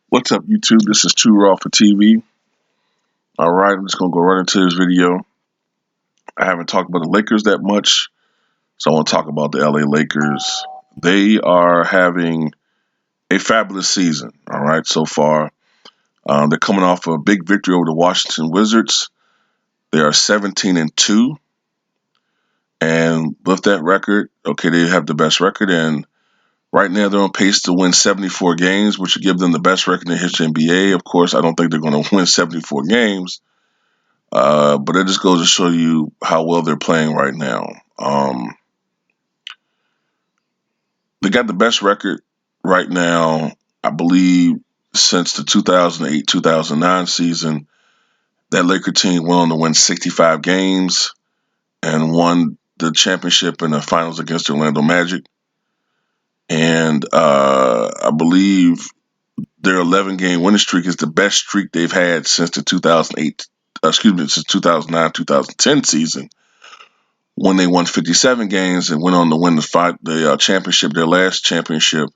What's up, YouTube? This is Too Raw for TV. All right, I'm just going to go right into this video. I haven't talked about the Lakers that much, so I want to talk about the LA Lakers. They are having a fabulous season, all right, so far. They're coming off a big victory over the Washington Wizards. They are 17-2, and with that record, okay, they have the best record, and right now they're on pace to win 74 games, which would give them the best record in the history of the NBA. Of course, I don't think they're going to win 74 games. But it just goes to show you how well they're playing right now. They got the best record right now, I believe, since the 2008-2009 season. That Laker team went on to win 65 games and won the championship in the finals against the Orlando Magic. And I believe their 11-game winning streak is the best streak they've had since the 2009-2010 season, when they won 57 games and went on to win the championship, their last championship,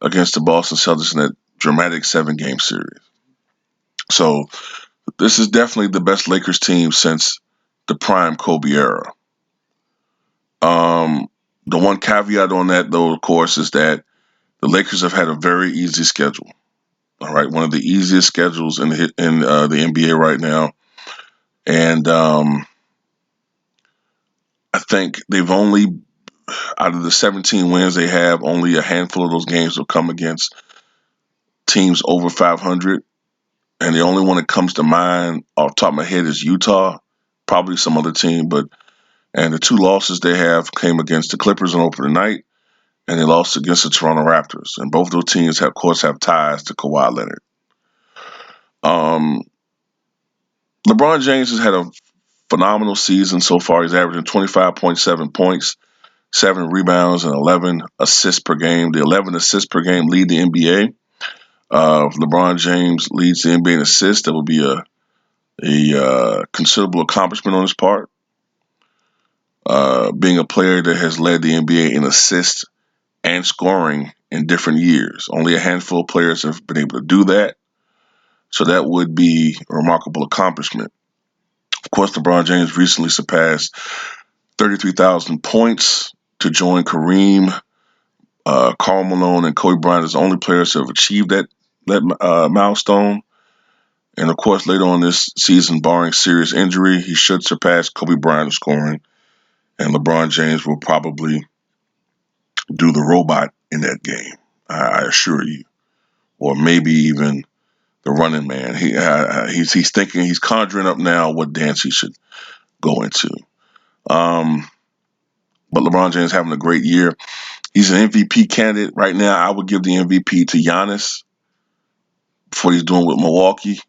against the Boston Celtics in that dramatic 7-game series. So this is definitely the best Lakers team since the prime Kobe era. The one caveat on that, though, of course, is that the Lakers have had a very easy schedule. All right, one of the easiest schedules in the NBA right now, and I think they've only, out of the 17 wins they have, only a handful of those games will come against teams over 500. And the only one that comes to mind off the top of my head is Utah, probably some other team. And the two losses they have came against the Clippers on opening night, and they lost against the Toronto Raptors. And both those teams, of course, have ties to Kawhi Leonard. Um, LeBron James has had a phenomenal season so far. He's averaging 25.7 points, 7 rebounds, and 11 assists per game. The 11 assists per game lead the NBA. If LeBron James leads the NBA in assists, that would be a considerable accomplishment on his part. Being a player that has led the NBA in assists and scoring in different years. Only a handful of players have been able to do that. So that would be a remarkable accomplishment. Of course, LeBron James recently surpassed 33,000 points to join Kareem, Karl Malone, and Kobe Bryant as the only players to have achieved that milestone. And of course, later on this season, barring serious injury, he should surpass Kobe Bryant in scoring. And LeBron James will probably do the robot in that game, I assure you. Or maybe even the running man. He's thinking, he's conjuring up now what dance he should go into. But LeBron James having a great year. He's an MVP candidate right now. I would give the MVP to Giannis for what he's doing with Milwaukee.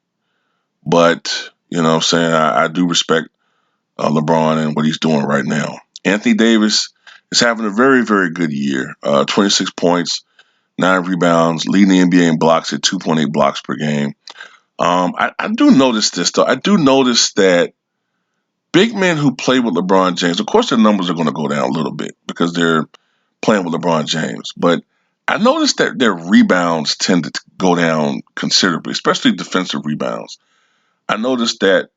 But, you know what I'm saying, I do respect LeBron and what he's doing right now. Anthony Davis is having a very, very good year. 26 points, 9 rebounds, leading the NBA in blocks at 2.8 blocks per game. I do notice this, though. I do notice that big men who play with LeBron James, of course, their numbers are going to go down a little bit because they're playing with LeBron James. But I noticed that their rebounds tend to go down considerably, especially defensive rebounds. I noticed that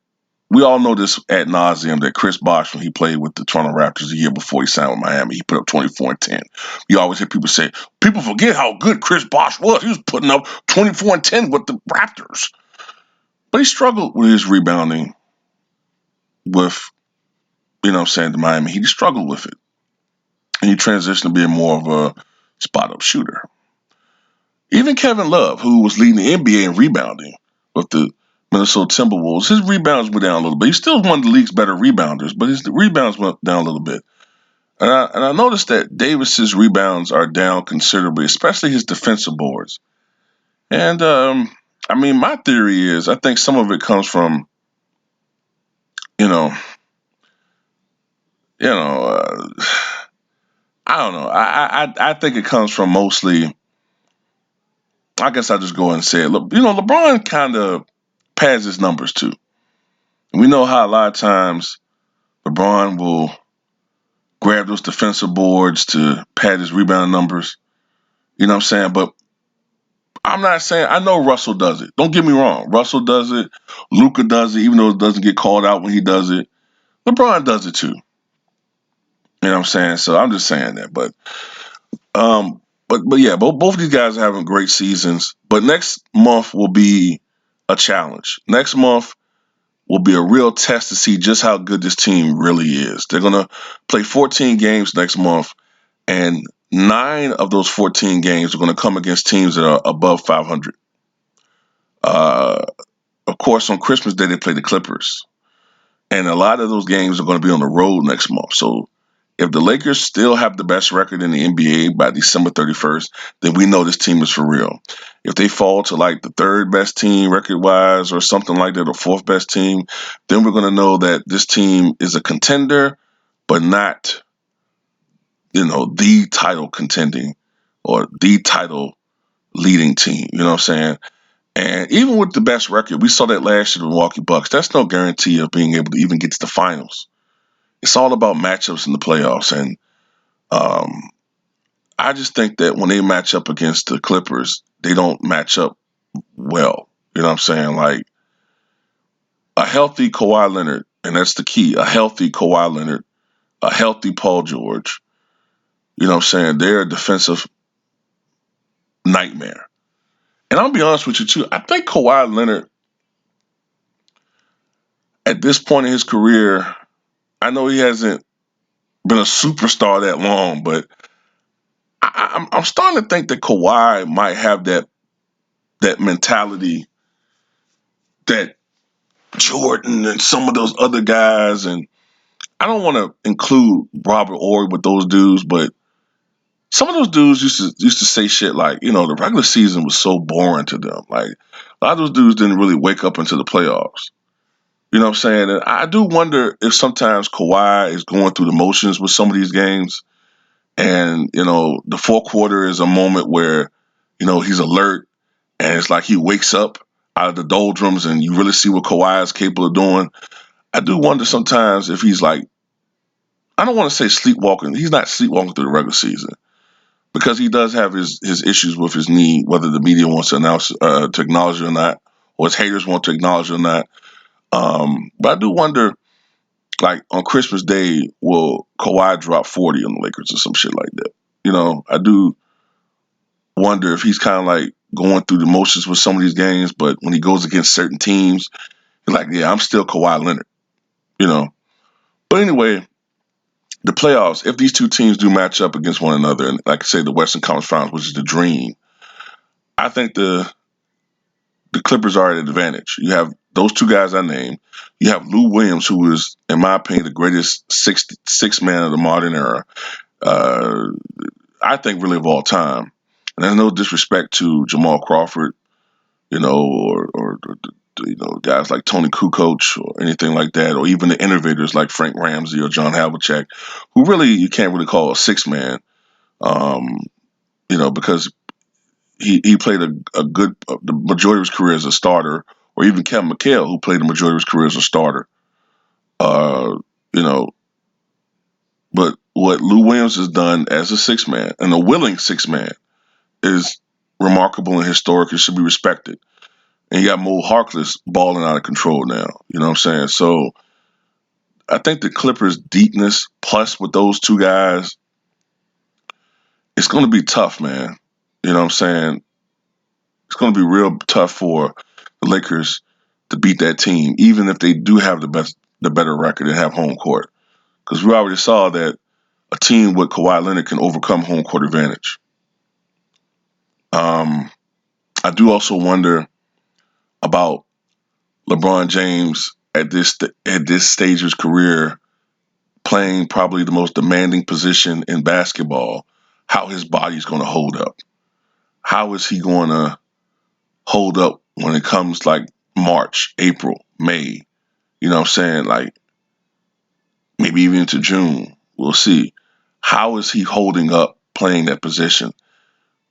we all know this ad nauseum that Chris Bosh, when he played with the Toronto Raptors the year before he signed with Miami, he put up 24 and 10. You always hear people say, people forget how good Chris Bosh was. He was putting up 24 and 10 with the Raptors. But he struggled with his rebounding with, you know what I'm saying, the Miami. He struggled with it. And he transitioned to being more of a spot-up shooter. Even Kevin Love, who was leading the NBA in rebounding with the Minnesota Timberwolves, his rebounds went down a little bit. He's still one of the league's better rebounders, but his rebounds went down a little bit. And I noticed that Davis's rebounds are down considerably, especially his defensive boards. And I mean, my theory is I think some of it comes from, you know, you know, I don't know. I think it comes from mostly. I guess I'll just go ahead and say it. Look, you know, LeBron kind of pads his numbers too. We know how a lot of times LeBron will grab those defensive boards to pad his rebound numbers. You know what I'm saying? But I'm not saying I know Russell does it. Don't get me wrong. Russell does it. Luca does it, even though it doesn't get called out when he does it. LeBron does it too. You know what I'm saying? So I'm just saying that. Um but yeah, both of these guys are having great seasons. But next month will be a challenge. Next month will be a real test to see just how good this team really is. They're gonna play 14 games next month, and 9 of those 14 games are gonna come against teams that are above 500. Uh, of course, on Christmas Day they play the Clippers, and a lot of those games are going to be on the road next month. So if the Lakers still have the best record in the NBA by December 31st, then we know this team is for real. If they fall to like the third best team record wise or something like that, or fourth best team, then we're going to know that this team is a contender, but not, the title contending or the title leading team. You know what I'm saying? And even with the best record, we saw that last year, the Milwaukee Bucks. That's no guarantee of being able to even get to the finals. It's all about matchups in the playoffs, and um, I just think that when they match up against the Clippers, they don't match up well. You know what I'm saying? Like a healthy Kawhi Leonard, and that's the key. A healthy Kawhi Leonard, a healthy Paul George. You know what I'm saying? They're a defensive nightmare. And I'll be honest with you too. I think Kawhi Leonard, at this point in his career, I know he hasn't been a superstar that long, but I'm starting to think that Kawhi might have that mentality that Jordan and some of those other guys, and I don't want to include Robert Ory with those dudes, but some of those dudes used to say shit like, the regular season was so boring to them. Like a lot of those dudes didn't really wake up into the playoffs. You know what I'm saying? And I do wonder if sometimes Kawhi is going through the motions with some of these games. And, the fourth quarter is a moment where, he's alert and it's like he wakes up out of the doldrums and you really see what Kawhi is capable of doing. I do wonder sometimes if he's like, I don't want to say sleepwalking. He's not sleepwalking through the regular season because he does have his issues with his knee, whether the media wants to acknowledge it or not, or his haters want to acknowledge it or not. But I do wonder, like on Christmas Day, will Kawhi drop 40 on the Lakers or some shit like that? I do wonder if he's kind of like going through the motions with some of these games, but when he goes against certain teams, he's like, yeah, I'm still Kawhi Leonard, you know. But anyway, the playoffs, if these two teams do match up against one another, and like I say, the Western Conference Finals, which is the dream, I think the Clippers are at an advantage. You have those two guys I named. You have Lou Williams, who is, in my opinion, the greatest six man of the modern era. Uh, I think really of all time. And there's no disrespect to Jamal Crawford, or guys like Tony Kukoc or anything like that, or even the innovators like Frank Ramsey or John Havlicek, who really you can't really call a six man, um, because he played a good the majority of his career as a starter, or even Kevin McHale, who played the majority of his career as a starter. Uh, you know, but what Lou Williams has done as a six man and a willing six man is remarkable and historic and should be respected. And you got Mo Harkless balling out of control now. You know what I'm saying? So I think the Clippers' deepness plus with those two guys, it's going to be tough, man. You know what I'm saying? It's going to be real tough for the Lakers to beat that team, even if they do have the better record and have home court. Because we already saw that a team with Kawhi Leonard can overcome home court advantage. Um, I do also wonder about LeBron James at this stage of his career, playing probably the most demanding position in basketball. How his body's going to hold up? How is he going to hold up when it comes like March, April, May? You know what I'm saying? Like maybe even into June. We'll see. How is he holding up playing that position?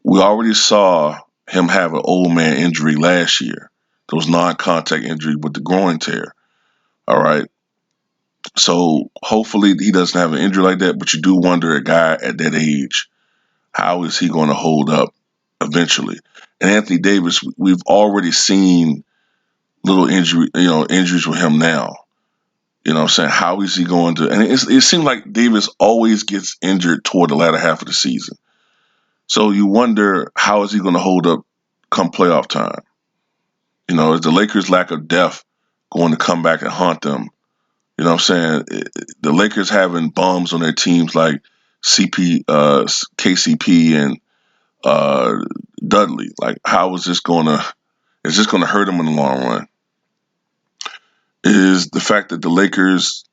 We already saw him have an old man injury last year. Those non-contact injury with the groin tear. All right. So hopefully he doesn't have an injury like that, but you do wonder a guy at that age, how is he going to hold up? eventually. And Anthony Davis, we've already seen little injuries with him now. You know what I'm saying? How is he going to? And it seems like Davis always gets injured toward the latter half of the season. So you wonder how is he going to hold up come playoff time? Is the Lakers' lack of depth going to come back and haunt them? You know what I'm saying? The Lakers having bums on their teams like KCP and uh, Dudley. Like, how is this going to? Is this going to hurt them in the long run? Is the fact that the Lakers,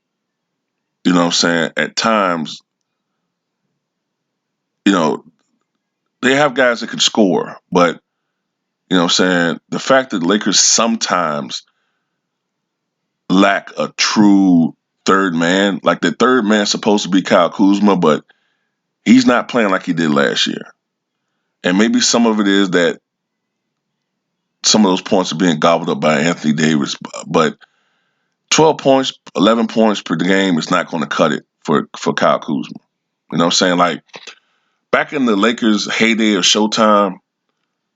you know what I'm saying, at times, you know, they have guys that can score, but you know what I'm saying, the fact that the Lakers sometimes lack a true third man, like the third man's supposed to be Kyle Kuzma, but he's not playing like he did last year. And maybe some of it is that some of those points are being gobbled up by Anthony Davis, but 12 points, 11 points per game is not going to cut it for Kyle Kuzma. You know what I'm saying? Like back in the Lakers' heyday of Showtime,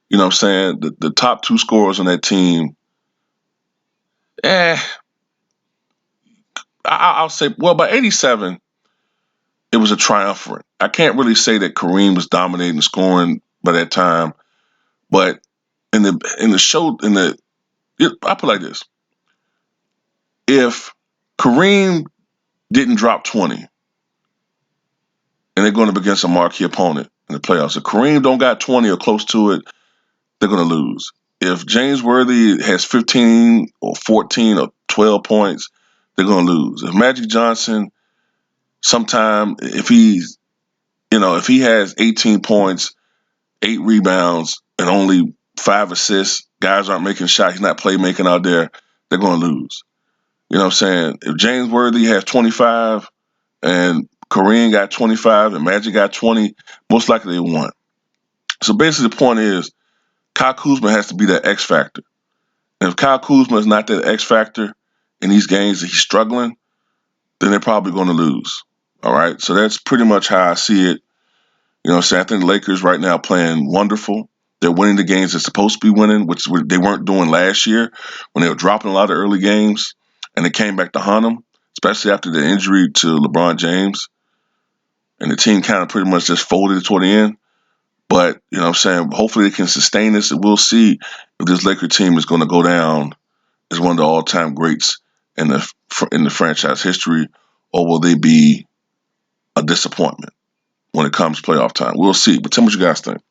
you know what I'm saying? The top two scorers on that team, eh, I'll say, well, by 87, it was a triumvirate. I can't really say that Kareem was dominating scoring by that time, but in the show, I put it like this: if Kareem didn't drop 20, and they're going up against a marquee opponent in the playoffs, if Kareem don't got 20 or close to it, they're going to lose. If James Worthy has 15 or 14 or 12 points, they're going to lose. If Magic Johnson, sometime, if he has 18 points, 8 rebounds, and only 5 assists, guys aren't making shots, he's not playmaking out there, they're going to lose. You know what I'm saying? If James Worthy has 25 and Kareem got 25 and Magic got 20, most likely they won. So basically, the point is, Kyle Kuzma has to be that X factor. And if Kyle Kuzma is not that X factor in these games that he's struggling, then they're probably going to lose. All right. So that's pretty much how I see it. You know what I'm saying? I think the Lakers right now playing wonderful. They're winning the games they're supposed to be winning, which they weren't doing last year when they were dropping a lot of early games, and they came back to hunt them, especially after the injury to LeBron James. And the team kind of pretty much just folded toward the end. But, you know what I'm saying, hopefully they can sustain this, and we'll see if this Laker team is going to go down as one of the all-time greats in the franchise history, or will they be a disappointment when it comes playoff time? We'll see. But tell me what you guys think.